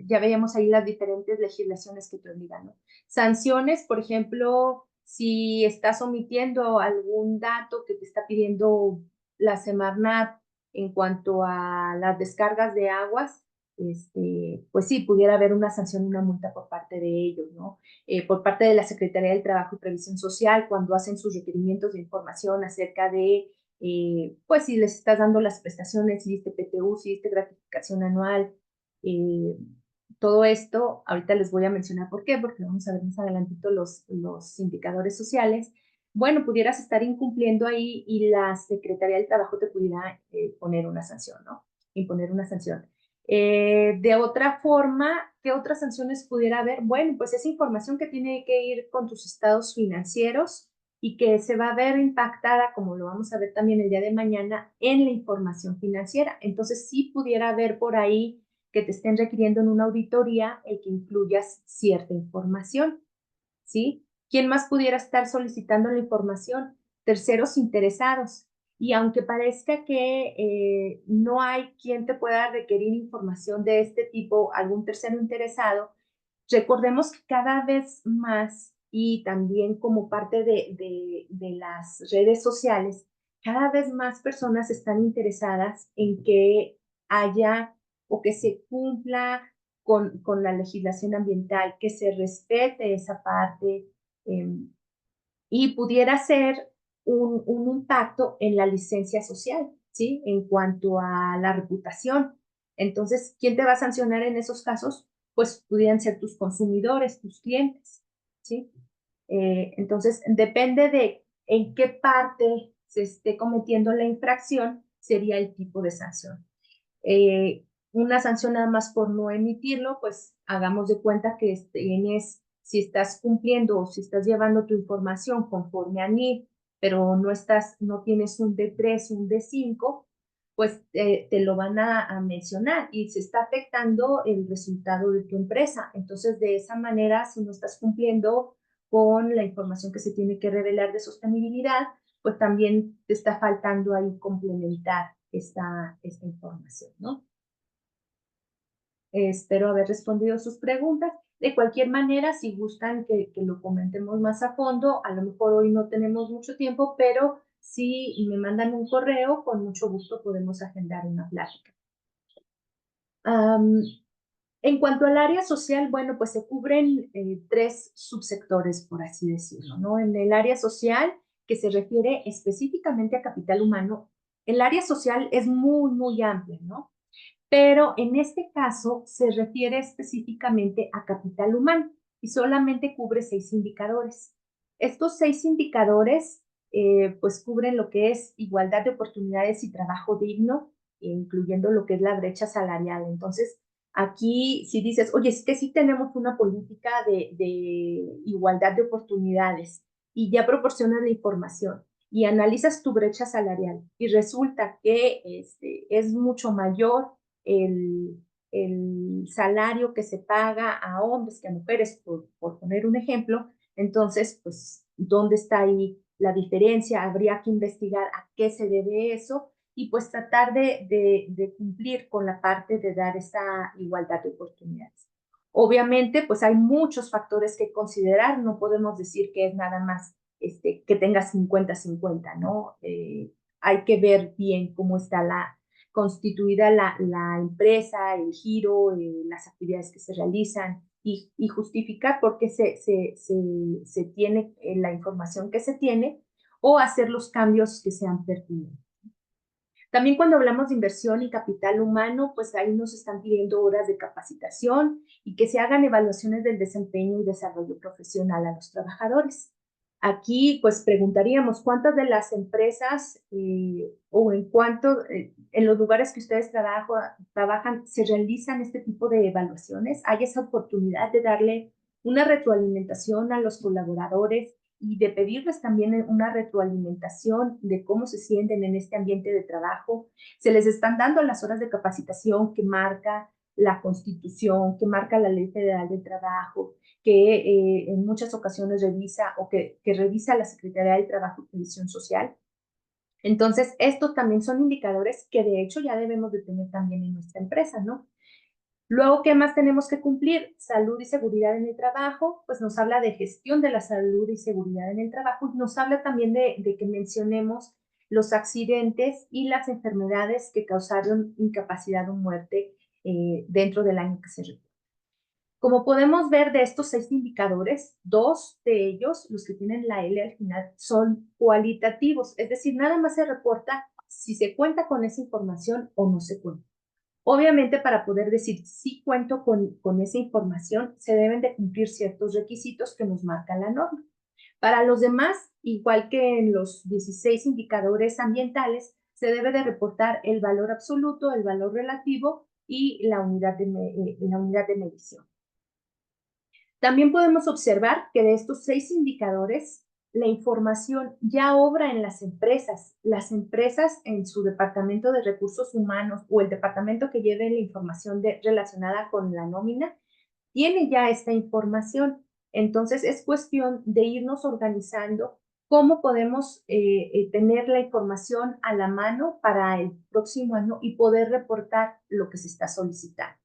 Speaker 3: ya veíamos ahí las diferentes legislaciones que te obligan, ¿no? Sanciones, por ejemplo, si estás omitiendo algún dato que te está pidiendo la Semarnat en cuanto a las descargas de aguas, pues sí, pudiera haber una sanción, una multa por parte de ellos, ¿no? Por parte de la Secretaría del Trabajo y Previsión Social, cuando hacen sus requerimientos de información acerca de, pues si les estás dando las prestaciones, si diste PTU, si diste gratificación anual, eh, todo esto, ahorita les voy a mencionar por qué, porque vamos a ver más adelantito los indicadores sociales. Bueno, pudieras estar incumpliendo ahí y la Secretaría del Trabajo te pudiera poner una sanción, ¿no? Imponer una sanción. De otra forma, ¿qué otras sanciones pudiera haber? Bueno, pues esa información que tiene que ir con tus estados financieros y que se va a ver impactada, como lo vamos a ver también el día de mañana, en la información financiera. Entonces, sí pudiera haber por ahí que te estén requiriendo en una auditoría el que incluyas cierta información, ¿sí? ¿Quién más pudiera estar solicitando la información? Terceros interesados. Y aunque parezca que no hay quien te pueda requerir información de este tipo, algún tercero interesado, recordemos que cada vez más y también como parte de las redes sociales, cada vez más personas están interesadas en que haya o que se cumpla con la legislación ambiental, que se respete esa parte y pudiera ser un impacto en la licencia social, ¿sí? En cuanto a la reputación. Entonces, ¿quién te va a sancionar en esos casos? Pues pudieran ser tus consumidores, tus clientes, ¿sí? Entonces, depende de en qué parte se esté cometiendo la infracción, sería el tipo de sanción. Una sanción nada más por no emitirlo, pues hagamos de cuenta que tienes, si estás cumpliendo o si estás llevando tu información conforme a NIF, pero no tienes un D3, un D5, pues te lo van a mencionar y se está afectando el resultado de tu empresa. Entonces, de esa manera, si no estás cumpliendo con la información que se tiene que revelar de sostenibilidad, pues también te está faltando ahí complementar esta información, ¿no? Espero haber respondido sus preguntas. De cualquier manera, si gustan que lo comentemos más a fondo, a lo mejor hoy no tenemos mucho tiempo, pero si me mandan un correo, con mucho gusto podemos agendar una plática. En cuanto al área social, bueno, pues se cubren tres subsectores, por así decirlo, ¿no? En el área social, que se refiere específicamente a capital humano, el área social es muy, muy amplia, ¿no? Pero en este caso se refiere específicamente a capital humano y solamente cubre 6 indicadores. Estos 6 indicadores pues cubren lo que es igualdad de oportunidades y trabajo digno, incluyendo lo que es la brecha salarial. Entonces, aquí si dices, oye, es que sí tenemos una política de igualdad de oportunidades y ya proporcionan la información y analizas tu brecha salarial y resulta que es mucho mayor el salario que se paga a hombres que a mujeres, por poner un ejemplo, entonces, pues, ¿dónde está ahí la diferencia? Habría que investigar a qué se debe eso y pues tratar de cumplir con la parte de dar esta igualdad de oportunidades. Obviamente, pues hay muchos factores que considerar, no podemos decir que es nada más que tenga 50-50, ¿no? Hay que ver bien cómo está constituida la empresa, el giro, las actividades que se realizan y justificar por qué se tiene la información que se tiene o hacer los cambios que sean pertinentes. También cuando hablamos de inversión y capital humano, pues ahí nos están pidiendo horas de capacitación y que se hagan evaluaciones del desempeño y desarrollo profesional a los trabajadores. Aquí, pues preguntaríamos, ¿cuántas de las empresas o en los lugares que ustedes trabajan, se realizan este tipo de evaluaciones? ¿Hay esa oportunidad de darle una retroalimentación a los colaboradores y de pedirles también una retroalimentación de cómo se sienten en este ambiente de trabajo? ¿Se les están dando las horas de capacitación que marca la Constitución, que marca la Ley Federal del Trabajo, que en muchas ocasiones revisa o que revisa la Secretaría del Trabajo y Previsión Social? Entonces, estos también son indicadores que de hecho ya debemos de tener también en nuestra empresa, ¿no? Luego, ¿qué más tenemos que cumplir? Salud y seguridad en el trabajo, pues nos habla de gestión de la salud y seguridad en el trabajo, y nos habla también de que mencionemos los accidentes y las enfermedades que causaron incapacidad o muerte dentro del año que se refiere. Como podemos ver de estos 6 indicadores, 2 de ellos, los que tienen la L al final, son cualitativos, es decir, nada más se reporta si se cuenta con esa información o no se cuenta. Obviamente, para poder decir si cuento con esa información, se deben de cumplir ciertos requisitos que nos marca la norma. Para los demás, igual que en los 16 indicadores ambientales, se debe de reportar el valor absoluto, el valor relativo y la unidad de medición. También podemos observar que de estos 6 indicadores, la información ya obra en las empresas. Las empresas en su departamento de recursos humanos o el departamento que lleve la información relacionada con la nómina, tiene ya esta información. Entonces, es cuestión de irnos organizando cómo podemos tener la información a la mano para el próximo año y poder reportar lo que se está solicitando.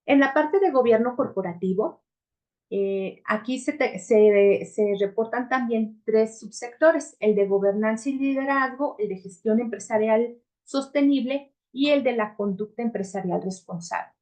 Speaker 3: En la parte de gobierno corporativo, aquí se reportan también 3 subsectores: el de gobernanza y liderazgo, el de gestión empresarial sostenible y el de la conducta empresarial responsable.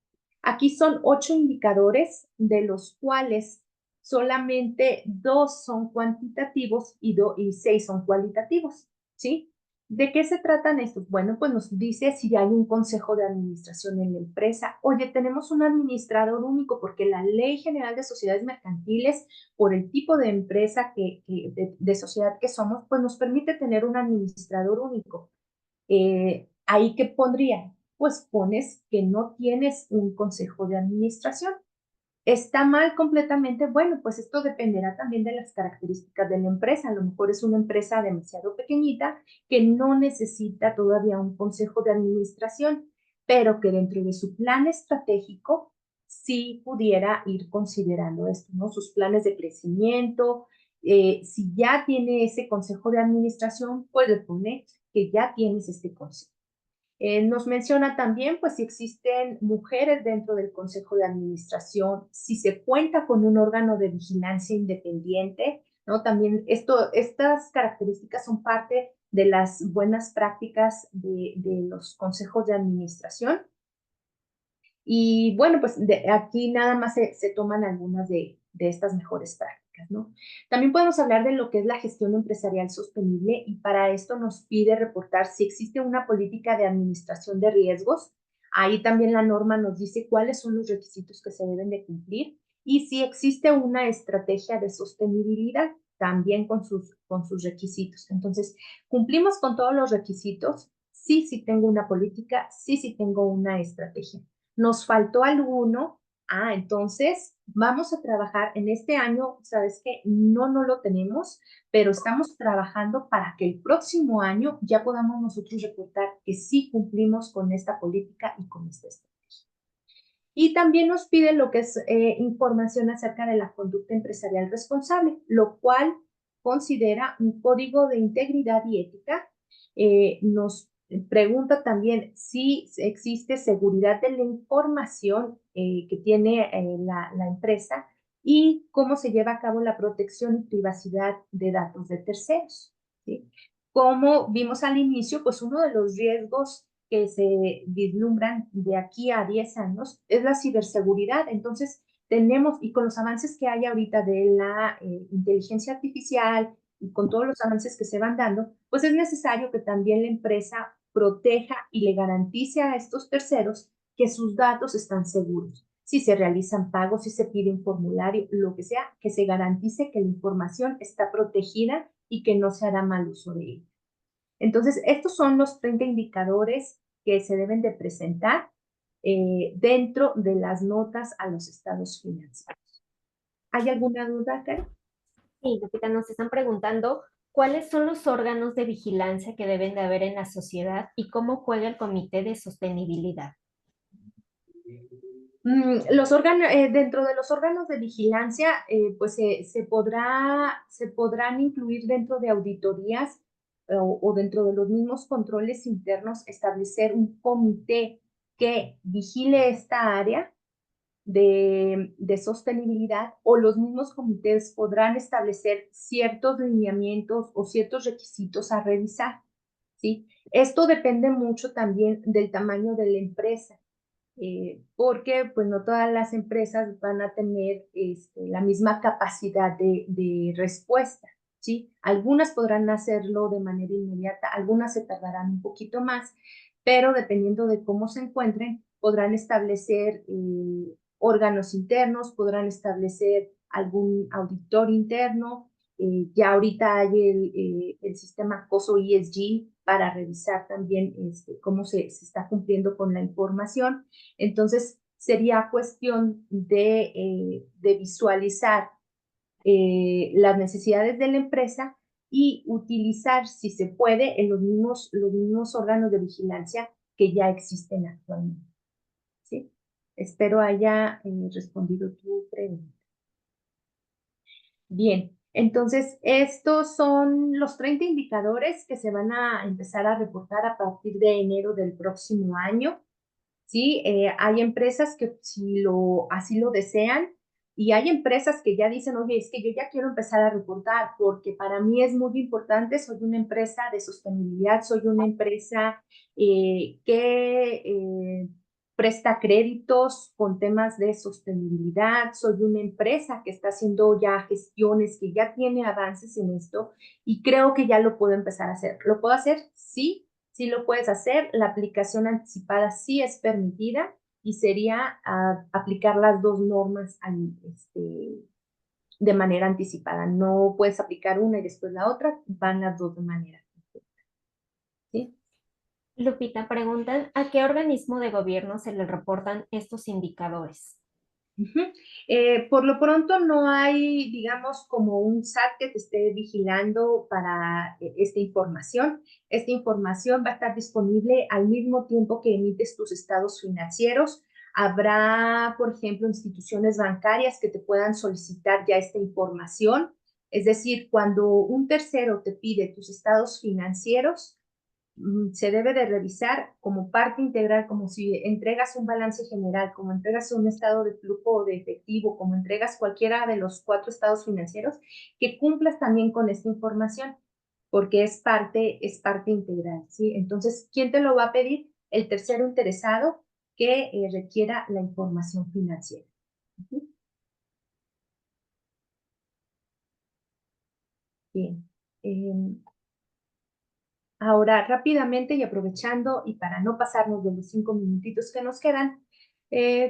Speaker 3: Aquí son 8 indicadores, de los cuales solamente 2 son cuantitativos y 6 son cualitativos, ¿sí? ¿De qué se tratan estos? Bueno, pues nos dice si hay un consejo de administración en la empresa. Oye, tenemos un administrador único, porque la Ley General de Sociedades Mercantiles, por el tipo de empresa de sociedad que somos, pues nos permite tener un administrador único. ¿Ahí qué pondría? Pues pones que no tienes un consejo de administración. ¿Está mal completamente? Bueno, pues esto dependerá también de las características de la empresa. A lo mejor es una empresa demasiado pequeñita que no necesita todavía un consejo de administración, pero que dentro de su plan estratégico sí pudiera ir considerando esto, ¿no? Sus planes de crecimiento. Si ya tiene ese consejo de administración, pues le pone que ya tienes este consejo. Nos menciona también, pues, si existen mujeres dentro del consejo de administración, si se cuenta con un órgano de vigilancia independiente, ¿no? También estas características son parte de las buenas prácticas de los consejos de administración. Y bueno, pues aquí nada más se toman algunas de estas mejores prácticas, ¿no? También podemos hablar de lo que es la gestión empresarial sostenible, y para esto nos pide reportar si existe una política de administración de riesgos. Ahí también la norma nos dice cuáles son los requisitos que se deben de cumplir, y si existe una estrategia de sostenibilidad también con sus requisitos. Entonces, ¿cumplimos con todos los requisitos? Sí, sí tengo una política, sí, sí tengo una estrategia. ¿Nos faltó alguno? Entonces vamos a trabajar en este año. ¿Sabes qué? No lo tenemos, pero estamos trabajando para que el próximo año ya podamos nosotros reportar que sí cumplimos con esta política y con esta estrategia. Y también nos pide lo que es información acerca de la conducta empresarial responsable, lo cual considera un código de integridad y ética. Nos pregunta también si existe seguridad de la información que tiene la empresa, y cómo se lleva a cabo la protección y privacidad de datos de terceros, ¿sí? Como vimos al inicio, pues uno de los riesgos que se vislumbran de aquí a 10 años es la ciberseguridad. Entonces, tenemos, y con los avances que hay ahorita de la inteligencia artificial y con todos los avances que se van dando, pues es necesario que también la empresa proteja y le garantice a estos terceros que sus datos están seguros. Si se realizan pagos, si se pide un formulario, lo que sea, que se garantice que la información está protegida y que no se hará mal uso de ella. Entonces, estos son los 30 indicadores que se deben de presentar dentro de las notas a los estados financieros. ¿Hay alguna duda, Karen?
Speaker 1: Sí, Lupita, nos están preguntando cuáles son los órganos de vigilancia que deben de haber en la sociedad y cómo juega el Comité de Sostenibilidad.
Speaker 3: Dentro de los órganos de vigilancia, pues se podrán incluir dentro de auditorías o dentro de los mismos controles internos, establecer un comité que vigile esta área de sostenibilidad, o los mismos comités podrán establecer ciertos lineamientos o ciertos requisitos a revisar, ¿sí? Esto depende mucho también del tamaño de la empresa. Porque pues no todas las empresas van a tener la misma capacidad de respuesta, ¿sí? Algunas podrán hacerlo de manera inmediata, algunas se tardarán un poquito más, pero dependiendo de cómo se encuentren, podrán establecer órganos internos, podrán establecer algún auditor interno. Ya ahorita hay el sistema COSO ESG para revisar también cómo se está cumpliendo con la información. Entonces, sería cuestión de visualizar las necesidades de la empresa y utilizar, si se puede, en los mismos órganos de vigilancia que ya existen actualmente. ¿Sí? Espero haya respondido tu pregunta. Bien, entonces estos son los 30 indicadores que se van a empezar a reportar a partir de enero del próximo año. ¿Sí? Hay empresas que así lo desean, y hay empresas que ya dicen, oye, es que yo ya quiero empezar a reportar porque para mí es muy importante, soy una empresa de sostenibilidad, soy una empresa que presta créditos con temas de sostenibilidad, soy una empresa que está haciendo ya gestiones, que ya tiene avances en esto y creo que ya lo puedo empezar a hacer. ¿Lo puedo hacer? Sí. Sí lo puedes hacer, la aplicación anticipada sí es permitida y sería aplicar las dos normas de manera anticipada. No puedes aplicar una y después la otra, van las dos de manera anticipada. ¿Sí?
Speaker 1: Lupita, preguntan, ¿a qué organismo de gobierno se le reportan estos indicadores?
Speaker 3: Por lo pronto no hay, digamos, como un SAT que te esté vigilando para esta información. Esta información va a estar disponible al mismo tiempo que emites tus estados financieros. Habrá, por ejemplo, instituciones bancarias que te puedan solicitar ya esta información. Es decir, cuando un tercero te pide tus estados financieros, se debe de revisar como parte integral, como si entregas un balance general, como entregas un estado de flujo de efectivo, como entregas cualquiera de los 4 estados financieros, que cumplas también con esta información, porque es parte integral, ¿sí? Entonces, ¿quién te lo va a pedir? El tercero interesado que requiera la información financiera. Bien. Ahora, rápidamente y aprovechando, y para no pasarnos de los 5 minutitos que nos quedan,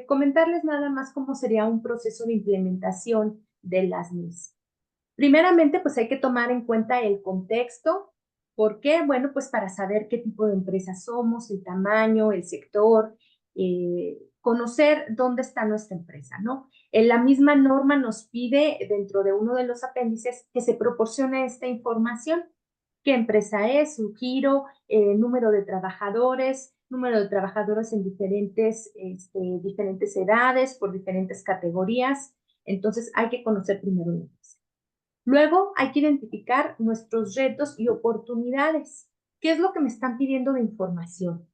Speaker 3: comentarles nada más cómo sería un proceso de implementación de las MIS. Primeramente, pues hay que tomar en cuenta el contexto. ¿Por qué? Bueno, pues para saber qué tipo de empresa somos, el tamaño, el sector, conocer dónde está nuestra empresa, ¿no? La misma norma nos pide dentro de uno de los apéndices que se proporcione esta información. ¿Qué empresa es? Su giro, número de trabajadores en diferentes edades, por diferentes categorías. Entonces hay que conocer primero la empresa. Luego hay que identificar nuestros retos y oportunidades. ¿Qué es lo que me están pidiendo de información?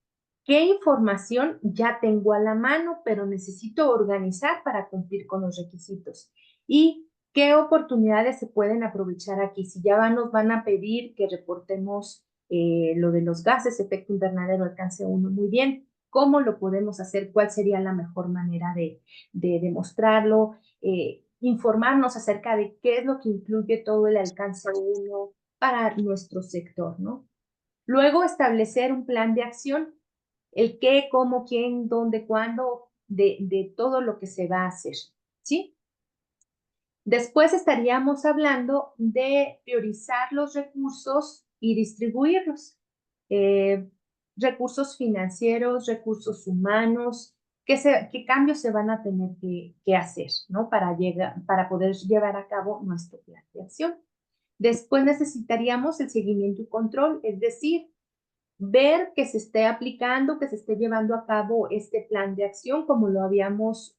Speaker 3: ¿Qué información ya tengo a la mano, pero necesito organizar para cumplir con los requisitos? ¿Y qué oportunidades se pueden aprovechar aquí? Si ya nos van a pedir que reportemos lo de los gases, efecto invernadero, alcance 1, muy bien. ¿Cómo lo podemos hacer? ¿Cuál sería la mejor manera de demostrarlo? Informarnos acerca de qué es lo que incluye todo el alcance 1 para nuestro sector, ¿no? Luego establecer un plan de acción, el qué, cómo, quién, dónde, cuándo, de todo lo que se va a hacer, ¿sí? Después estaríamos hablando de priorizar los recursos y distribuirlos. Recursos financieros, recursos humanos, qué cambios se van a tener que hacer, ¿no? Para poder llevar a cabo nuestro plan de acción. Después necesitaríamos el seguimiento y control, es decir, ver que se esté aplicando, que se esté llevando a cabo este plan de acción como lo habíamos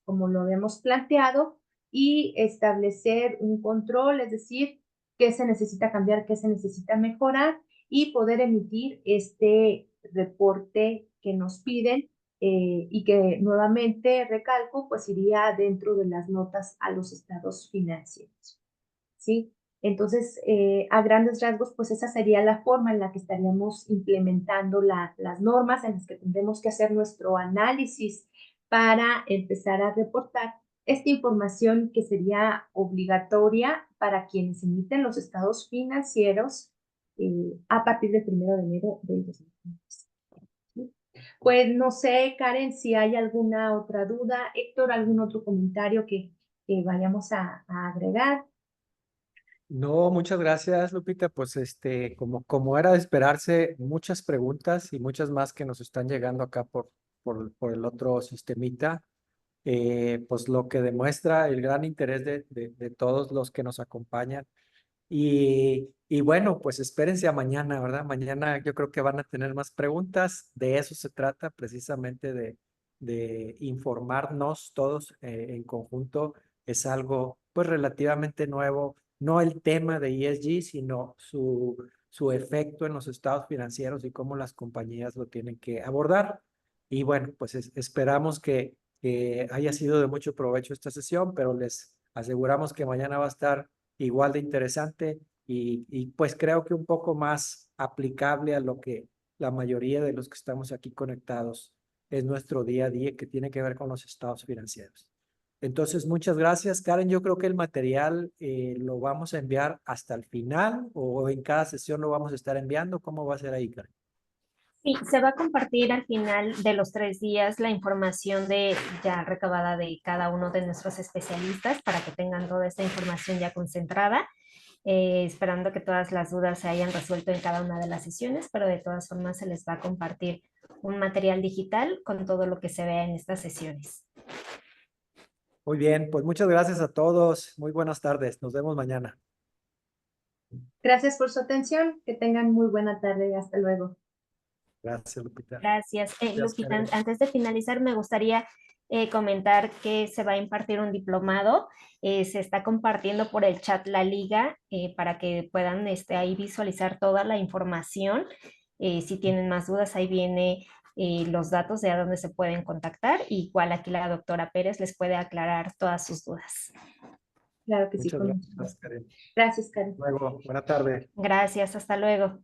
Speaker 3: planteado y establecer un control, es decir, qué se necesita cambiar, qué se necesita mejorar y poder emitir este reporte que nos piden y que nuevamente, recalco, pues iría dentro de las notas a los estados financieros, ¿sí? Entonces, a grandes rasgos, pues esa sería la forma en la que estaríamos implementando las normas, en las que tendremos que hacer nuestro análisis para empezar a reportar esta información que sería obligatoria para quienes emiten los estados financieros a partir del 1 de enero del 2020. Pues no sé, Karen, si hay alguna otra duda. Héctor, ¿algún otro comentario que vayamos a agregar?
Speaker 2: No, muchas gracias, Lupita. Pues como era de esperarse, muchas preguntas y muchas más que nos están llegando acá por el otro sistemita. Pues lo que demuestra el gran interés de todos los que nos acompañan. Y bueno, pues espérense a mañana, ¿verdad? Mañana yo creo que van a tener más preguntas. De eso se trata precisamente de informarnos todos en conjunto. Es algo pues relativamente nuevo, no el tema de ESG, sino su efecto en los estados financieros y cómo las compañías lo tienen que abordar. Y bueno, pues esperamos que haya sido de mucho provecho esta sesión, pero les aseguramos que mañana va a estar igual de interesante y pues creo que un poco más aplicable a lo que la mayoría de los que estamos aquí conectados es nuestro día a día que tiene que ver con los estados financieros. Entonces, muchas gracias, Karen. Yo creo que el material lo vamos a enviar hasta el final o en cada sesión lo vamos a estar enviando. ¿Cómo va a ser ahí, Karen?
Speaker 1: Sí, se va a compartir al final de los 3 días la información ya recabada de cada uno de nuestros especialistas para que tengan toda esta información ya concentrada, esperando que todas las dudas se hayan resuelto en cada una de las sesiones, pero de todas formas se les va a compartir un material digital con todo lo que se vea en estas sesiones.
Speaker 2: Muy bien, pues muchas gracias a todos. Muy buenas tardes. Nos vemos mañana.
Speaker 3: Gracias por su atención. Que tengan muy buena tarde y hasta luego.
Speaker 2: Gracias, Lupita.
Speaker 1: Gracias. Lupita,
Speaker 2: Karen.
Speaker 1: antes de finalizar, me gustaría comentar que se va a impartir un diplomado. Se está compartiendo por el chat la liga para que puedan ahí visualizar toda la información. Si tienen más dudas, ahí viene los datos de a dónde se pueden contactar y igual aquí la doctora Pérez les puede aclarar todas sus dudas.
Speaker 3: Claro que sí,
Speaker 2: Muchas
Speaker 3: con mucho
Speaker 2: gracias,
Speaker 3: gusto.
Speaker 2: Karen.
Speaker 3: Gracias, Karen.
Speaker 2: Luego, buena tarde.
Speaker 1: Gracias, hasta luego.